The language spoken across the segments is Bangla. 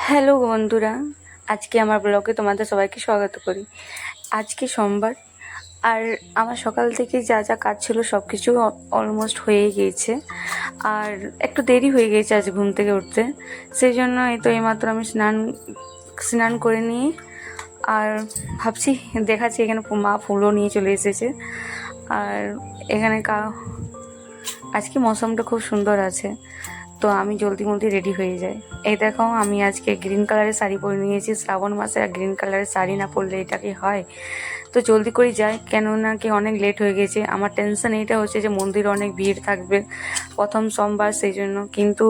হ্যালো বন্ধুরা, আজকে আমার ব্লগে তোমাদের সবাইকে স্বাগত করি। আজকে সোমবার, আর আমার সকাল থেকে যা যা কাজ ছিল সব কিছু অলমোস্ট হয়ে গিয়েছে। আর একটু দেরি হয়ে গিয়েছে আজ ঘুম থেকে উঠতে, সেই জন্য এইমাত্র আমি স্নান করে নিয়ে আর ভাবছি দেখাচ্ছি এখানে মা ফুলও নিয়ে চলে এসেছে। আর এখানে আজকে মৌসুমটা খুব সুন্দর আছে, তো আমি জলদি রেডি হয়ে যাই। এই দেখো, আমি আজকে গ্রিন কালারের শাড়ি পরে নিয়েছি। শ্রাবণ মাসে আর গ্রিন কালারের শাড়ি না পরলে এটা কি হয়? তো জলদি করে যাই, কেননা কি অনেক লেট হয়ে গেছে। আমার টেনশন এইটা হচ্ছে যে মন্দিরে অনেক ভিড় থাকবে, প্রথম সোমবার, সেই জন্য। কিন্তু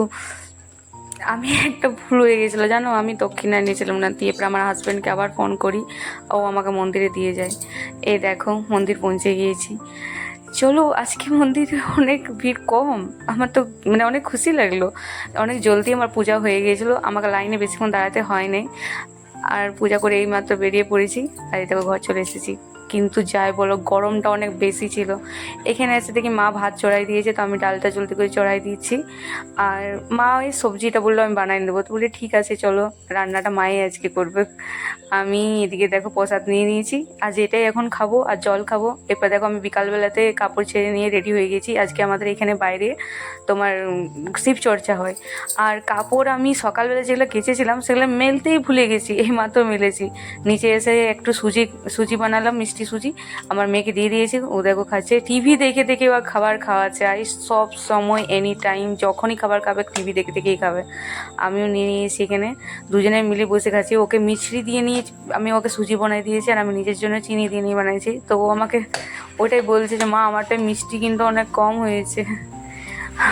আমি একটা ভুল হয়ে গেছিলো, জানো, আমি দক্ষিণা নিয়েছিলাম না, দিয়ে এরপর আমার হাজব্যান্ডকে আবার ফোন করি, ও আমাকে মন্দিরে দিয়ে যায়। এই দেখো, মন্দির পৌঁছে গিয়েছি। চলো, আজকে মন্দিরে অনেক ভিড় কম, আমার তো অনেক খুশি লাগলো। অনেক জলদি আমার পূজা হয়ে গিয়েছিলো, আমাকে লাইনে বেশিক্ষণ দাঁড়াতে হয়নি। আর পূজা করে এইমাত্র বেরিয়ে পড়েছি, আর এই দেখো ঘর চলে এসেছি। কিন্তু যাই বলো, গরমটা অনেক বেশি ছিল। এখানে এসে দেখি মা ভাত চড়াই দিয়েছে, তো আমি ডালটা জলদি করে চড়াই দিচ্ছি। আর মা ওই সবজিটা বললো আমি বানাই দেবো, তো বলি ঠিক আছে চলো, রান্নাটা মাই আজকে করবে। আমি এদিকে দেখো প্রসাদ নিয়ে নিয়েছি, আজ এটাই এখন খাবো আর জল খাবো। এরপর দেখো আমি বিকালবেলাতে কাপড় ছেড়ে নিয়ে রেডি হয়ে গেছি। আজকে আমাদের এখানে বাইরে তোমার শিব চর্চা হয়। আর কাপড় আমি সকালবেলা যেগুলো কেচেছিলাম সেগুলো মেলতেই ভুলে গেছি, এইমাত্র মেলেছি। নিচে এসে একটু সুজি বানালাম, মিষ্টি সুজি, আমার মেয়েকে দিয়ে দিয়েছি, ও দেখো খাচ্ছে। টিভি দেখে দেখে ও খাবার খাওয়াচ্ছে, আর সব সময় এনি টাইম যখনই খাবার খাবে টিভি দেখে দেখেই খাবে। আমিও নিয়ে নিয়েছি, এখানে দুজনে মিলে বসে খাচ্ছি। ওকে মিছরি দিয়ে নিয়ে আমি ওকে সুজি বানাই দিয়েছি, আর আমি নিজের জন্য চিনি দিয়ে নিয়ে বানাইছি। তো ও আমাকে ওইটাই বলছে যে মা, আমারটা মিষ্টি কিন্তু অনেক কম হয়েছে।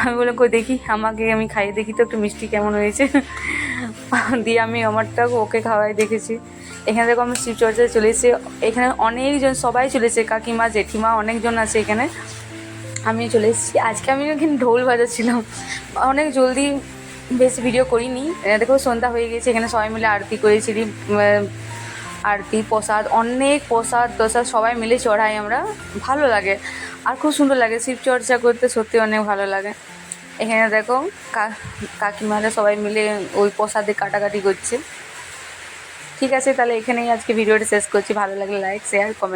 আমি বলে কই দেখি, আমি খাইয়ে দেখি তো একটু মিষ্টি কেমন হয়েছে। দিয়ে আমি আমারটা ওকে খাওয়াই দেখেছি। এখানে দেখো আমি শিবচর্চায় চলে এসেছি। এখানে অনেকজন, সবাই চলে এসেছে, কাকিমা, জেঠিমা, অনেকজন আছে এখানে। আমিও চলে এসেছি। আজকে আমি এখানে ঢোল বাজাচ্ছিলাম, অনেক জলদি, বেশি ভিডিও করিনি। দেখো সন্ধ্যা হয়ে গেছে, এখানে সবাই মিলে আরতি করেছিলি। আরতি, প্রসাদ, অনেক প্রসাদ টসাদ সবাই মিলে চড়াই আমরা, ভালো লাগে। আর খুব সুন্দর লাগে শিব চর্চা করতে, সত্যি অনেক ভালো লাগে। এখানে দেখো কাকিমারা সবাই মিলে ওই প্রসাদে কাটাকাটি করছে। ঠিক আছে, তাহলে এখানেই আজকে ভিডিওটা শেষ করছি। ভালো লাগলে লাইক, শেয়ার, কমেন্ট।